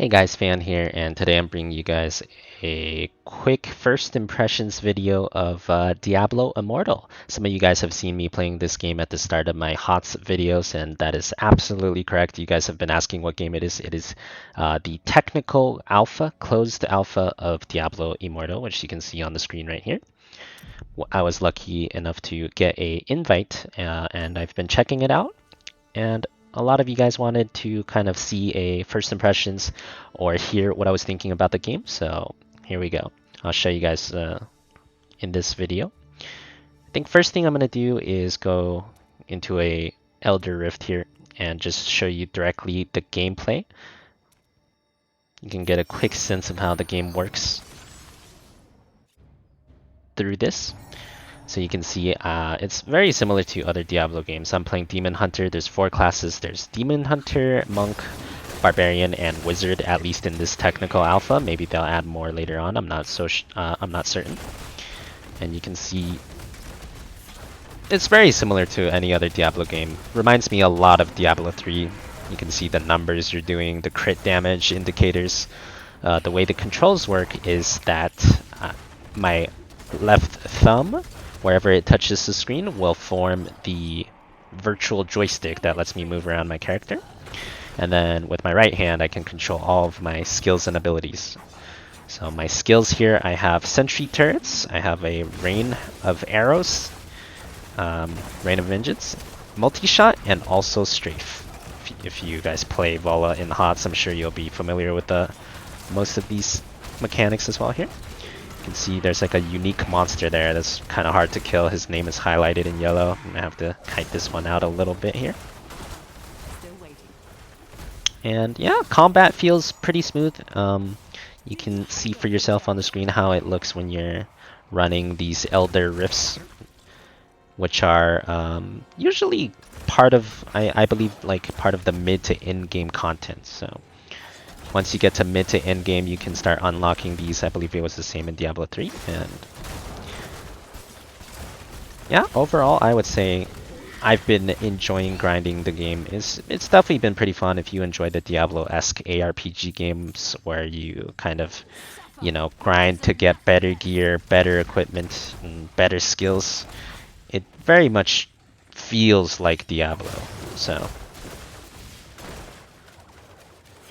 Hey guys, Fan here, and today I'm bringing you guys a quick first impressions video of Diablo Immortal. Some of you guys have seen me playing this game at the start of my HOTS videos, and that is absolutely correct. You guys have been asking what game it is. It is the technical alpha, closed alpha of Diablo Immortal, which you can see on the screen right here. I was lucky enough to get a invite, and I've been checking it out, and a lot of you guys wanted to kind of see a first impressions or hear what I was thinking about the game, so here we go. I'll show you guys in this video. I think first thing I'm going to do is go into a Elder Rift here and just show you directly the gameplay. You can get a quick sense of how the game works through this. So you can see it's very similar to other Diablo games. I'm playing Demon Hunter. There's 4 classes. There's Demon Hunter, Monk, Barbarian, and Wizard, at least in this technical alpha. Maybe they'll add more later on. I'm not certain. And you can see it's very similar to any other Diablo game. Reminds me a lot of Diablo 3. You can see the numbers you're doing, the crit damage indicators. The way the controls work is that my left thumb, wherever it touches the screen, will form the virtual joystick that lets me move around my character. And then with my right hand, I can control all of my skills and abilities. So my skills here, I have sentry turrets, I have a rain of arrows, rain of vengeance, multi-shot, and also strafe. If you guys play Vola in HOTS, I'm sure you'll be familiar with most of these mechanics as well here. You can see there's like a unique monster there that's kind of hard to kill. His name is highlighted in yellow. I'm gonna have to kite this one out a little bit here. And yeah, combat feels pretty smooth. You can see for yourself on the screen how it looks when you're running these Elder Riffs, which are usually part of, I believe, like part of the mid to end game content. So once you get to mid to end game, you can start unlocking these. I believe it was the same in Diablo 3. And yeah, overall, I would say I've been enjoying grinding the game. It's definitely been pretty fun if you enjoy the Diablo-esque ARPG games where you kind of, grind to get better gear, better equipment, and better skills. It very much feels like Diablo. So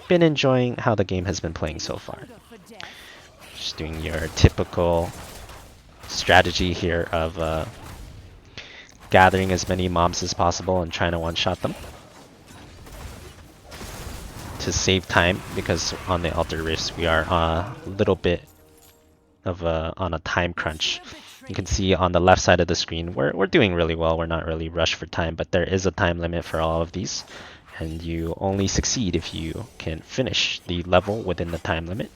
been enjoying how the game has been playing so far. Just doing your typical strategy here of gathering as many mobs as possible and trying to one-shot them to save time, because on the Elder Rifts we are a little bit of on a time crunch. You can see on the left side of the screen we're doing really well. We're not really rushed for time, but there is a time limit for all of these. And you only succeed if you can finish the level within the time limit.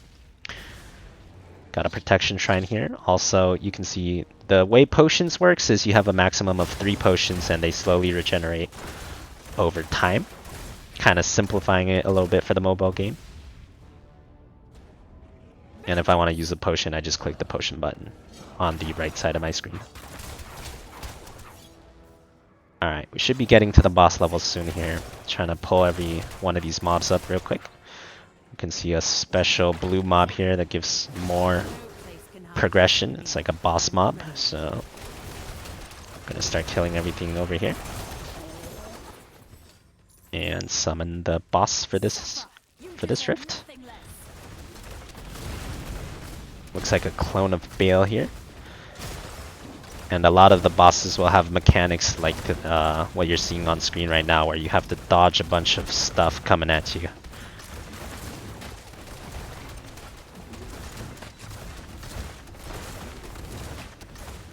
Got a protection shrine here. Also, you can see the way potions works is you have a maximum of 3 potions and they slowly regenerate over time. Kind of simplifying it a little bit for the mobile game. And if I want to use a potion, I just click the potion button on the right side of my screen. Alright, we should be getting to the boss level soon here. Trying to pull every one of these mobs up real quick. You can see a special blue mob here that gives more progression. It's like a boss mob, so I'm gonna start killing everything over here. And summon the boss for this rift. Looks like a clone of Baal here. And a lot of the bosses will have mechanics like what you're seeing on screen right now, where you have to dodge a bunch of stuff coming at you.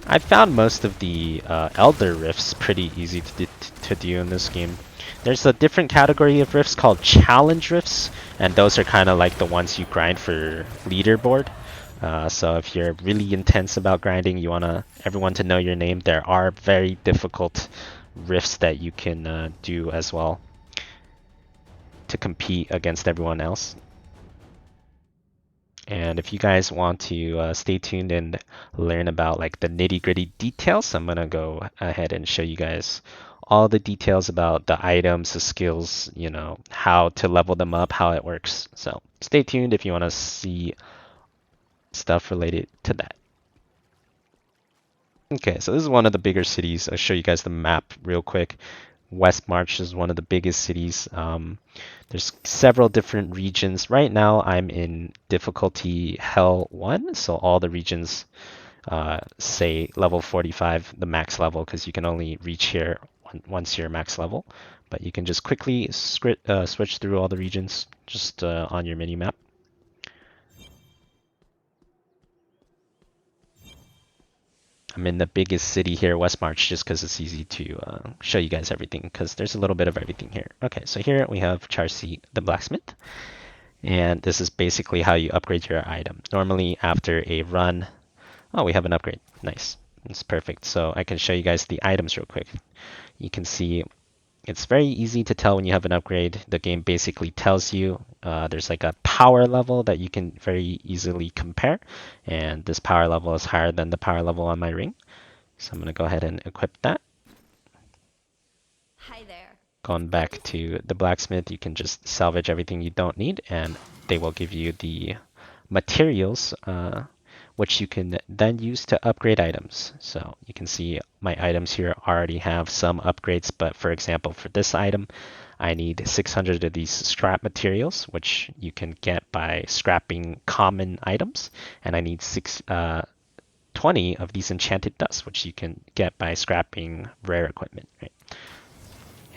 I found most of the Elder Rifts pretty easy to do in this game. There's a different category of rifts called Challenge Rifts, and those are kind of like the ones you grind for leaderboard. So if you're really intense about grinding, you want everyone to know your name, there are very difficult rifts that you can do as well to compete against everyone else. And if you guys want to stay tuned and learn about like the nitty-gritty details, I'm gonna go ahead and show you guys all the details about the items, the skills, how to level them up, how it works. So stay tuned if you want to see stuff related to that. Okay, so this is one of the bigger cities. I'll show you guys the map real quick. West March is one of the biggest cities. There's several different regions. Right now, I'm in difficulty Hell 1, so all the regions say level 45, the max level, because you can only reach here once you're max level. But you can just quickly switch through all the regions just on your mini map. I'm in the biggest city here, West March, just because it's easy to show you guys everything, because there's a little bit of everything here. Okay, so here we have Charsi, the blacksmith, and this is basically how you upgrade your item. Normally, after a run, oh, we have an upgrade. Nice. It's perfect. So I can show you guys the items real quick. You can see it's very easy to tell when you have an upgrade. The game basically tells you there's like a power level that you can very easily compare. And this power level is higher than the power level on my ring. So I'm going to go ahead and equip that. Hi there. Going back to the blacksmith, you can just salvage everything you don't need, and they will give you the materials, which you can then use to upgrade items. So you can see my items here already have some upgrades, but for example, for this item, I need 600 of these scrap materials, which you can get by scrapping common items, and I need 20 of these enchanted dust, which you can get by scrapping rare equipment, right?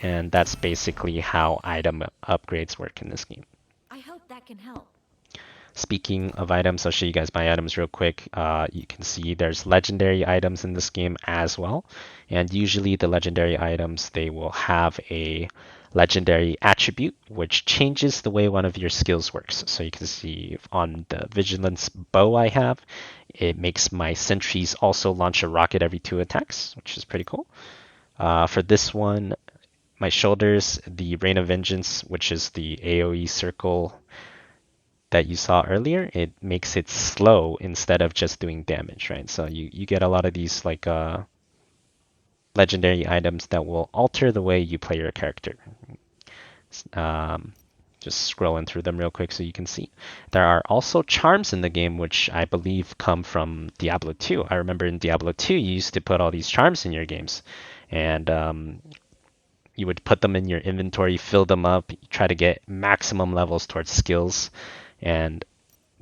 And that's basically how item upgrades work in this game. I hope that can help. Speaking of items, I'll show you guys my items real quick. You can see there's legendary items in this game as well. And usually the legendary items, they will have a legendary attribute, which changes the way one of your skills works. So you can see on the vigilance bow I have, it makes my sentries also launch a rocket every 2 attacks, which is pretty cool. For this one, my shoulders, the Rain of Vengeance, which is the AoE circle that you saw earlier, it makes it slow instead of just doing damage, right? So you get a lot of these like legendary items that will alter the way you play your character. Just scrolling through them real quick so you can see. There are also charms in the game, which I believe come from Diablo 2. I remember in Diablo 2, you used to put all these charms in your games. And you would put them in your inventory, fill them up, try to get maximum levels towards skills. And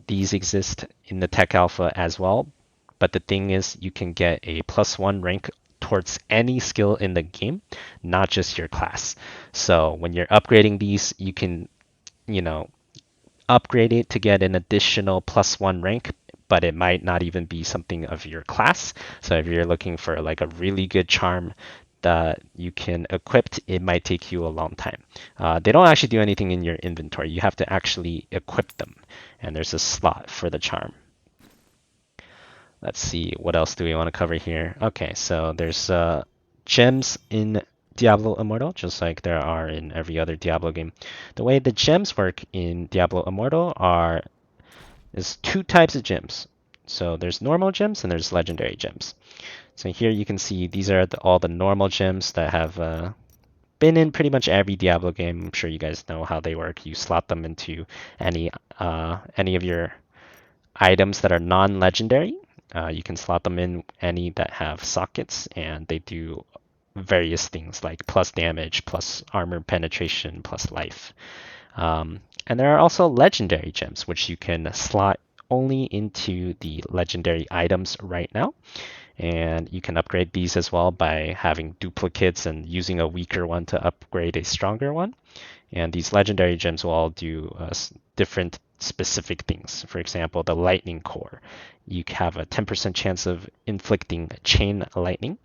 these exist in the tech alpha as well. But the thing is, you can get a +1 rank towards any skill in the game, not just your class. So when you're upgrading these, you can, upgrade it to get an additional +1 rank, but it might not even be something of your class. So if you're looking for like a really good charm that you can equip, it might take you a long time. They don't actually do anything in your inventory. You have to actually equip them, and there's a slot for the charm. Let's see, what else do we want to cover here? Okay, so there's gems in Diablo Immortal, just like there are in every other Diablo game. The way the gems work in Diablo Immortal is 2 types of gems. So there's normal gems and there's legendary gems. So here you can see these are all the normal gems that have been in pretty much every Diablo game. I'm sure you guys know how they work. You slot them into any of your items that are non-legendary. You can slot them in any that have sockets, and they do various things like plus damage, plus armor penetration, plus life. And there are also legendary gems, which you can slot only into the legendary items right now. And you can upgrade these as well by having duplicates and using a weaker one to upgrade a stronger one. And these legendary gems will all do different specific things. For example, the lightning core. You have a 10% chance of inflicting chain lightning.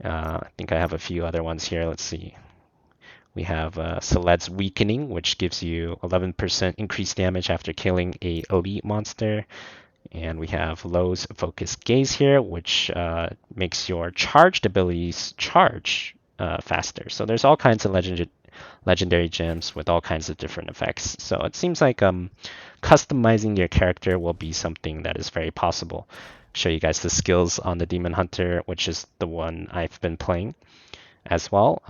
I think I have a few other ones here. Let's see. We have Seled's Weakening, which gives you 11% increased damage after killing a elite monster. And we have Lowe's Focus Gaze here, which makes your charged abilities charge faster. So there's all kinds of legendary gems with all kinds of different effects. So it seems like customizing your character will be something that is very possible. Show you guys the skills on the Demon Hunter, which is the one I've been playing. as well.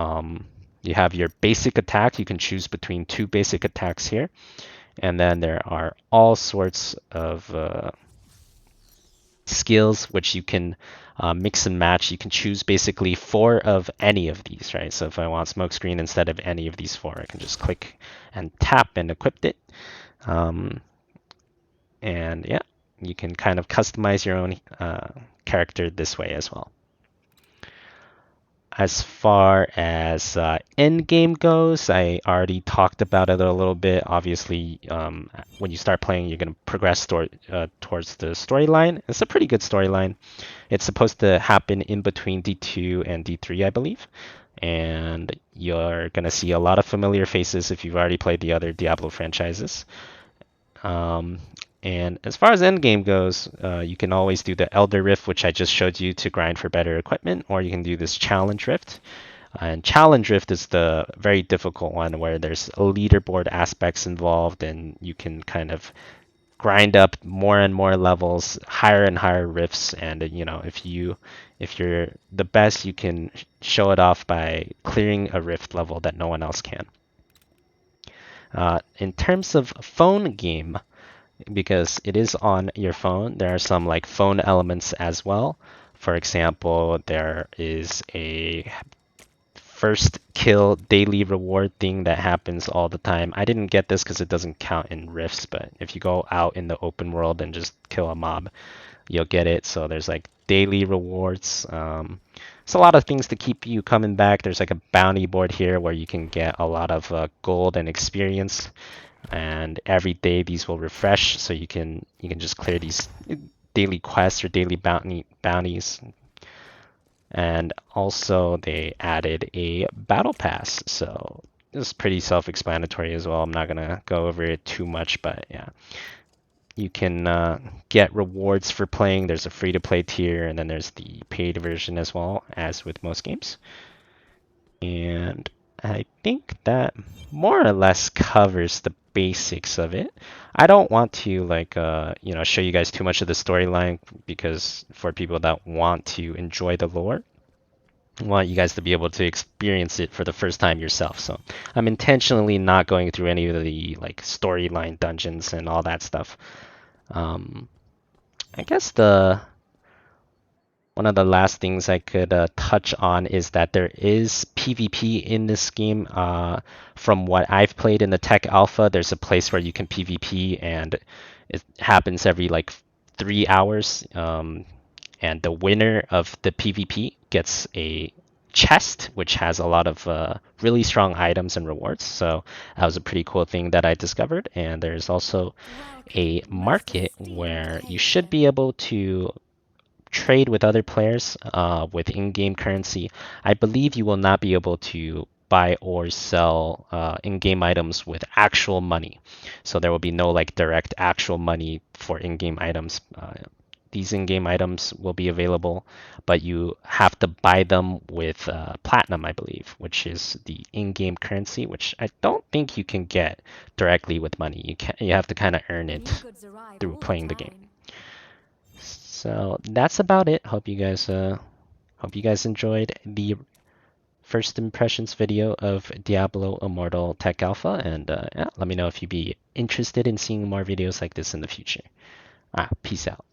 You have your basic attack. You can choose between two basic attacks here. And then there are all sorts of skills which you can mix and match. You can choose basically four of any of these, right? So if I want smokescreen instead of any of these four, I can just click and tap and equip it. Um, and yeah, you can kind of customize your own character this way as well. As far as end game goes, I already talked about it a little bit. Obviously, when you start playing, you're going to progress towards the storyline. It's a pretty good storyline. It's supposed to happen in between D2 and D3, I believe. And you're going to see a lot of familiar faces if you've already played the other Diablo franchises. Um, and as far as endgame goes, you can always do the Elder Rift, which I just showed you to grind for better equipment, or you can do this Challenge Rift. And Challenge Rift is the very difficult one where there's leaderboard aspects involved, and you can kind of grind up more and more levels, higher and higher rifts. And if you're the best, you can show it off by clearing a rift level that no one else can. In terms of phone game, because it is on your phone, there are some like phone elements as well. For example, there is a first kill daily reward thing that happens all the time. I didn't get this because it doesn't count in Rifts, but if you go out in the open world and just kill a mob, you'll get it. So there's like daily rewards. It's a lot of things to keep you coming back. There's like a bounty board here where you can get a lot of gold and experience, and every day these will refresh, so you can just clear these daily quests or daily bounties. And also they added a battle pass, so it's pretty self-explanatory as well. I'm not gonna go over it too much, but yeah, you can get rewards for playing. There's a free-to-play tier, and then there's the paid version as well, as with most games. And I think that more or less covers the basics of it. I don't want to show you guys too much of the storyline, because for people that want to enjoy the lore, I want you guys to be able to experience it for the first time yourself. So I'm intentionally not going through any of the like storyline dungeons and all that stuff. Um, I guess the one of the last things I could touch on is that there is PvP in this game. From what I've played in the tech alpha, there's a place where you can PvP, and it happens every like 3 hours. And the winner of the PvP gets a chest, which has a lot of really strong items and rewards. So that was a pretty cool thing that I discovered. And there's also a market where you should be able to trade with other players with in-game currency. I believe you will not be able to buy or sell in-game items with actual money. So there will be no like direct actual money for in-game items. These in-game items will be available, but you have to buy them with platinum, I believe, which is the in-game currency, which I don't think you can get directly with money. You have to kind of earn it through playing the game. So that's about it. Hope you guys enjoyed the first impressions video of Diablo Immortal Tech Alpha, and yeah, let me know if you'd be interested in seeing more videos like this in the future. Peace out.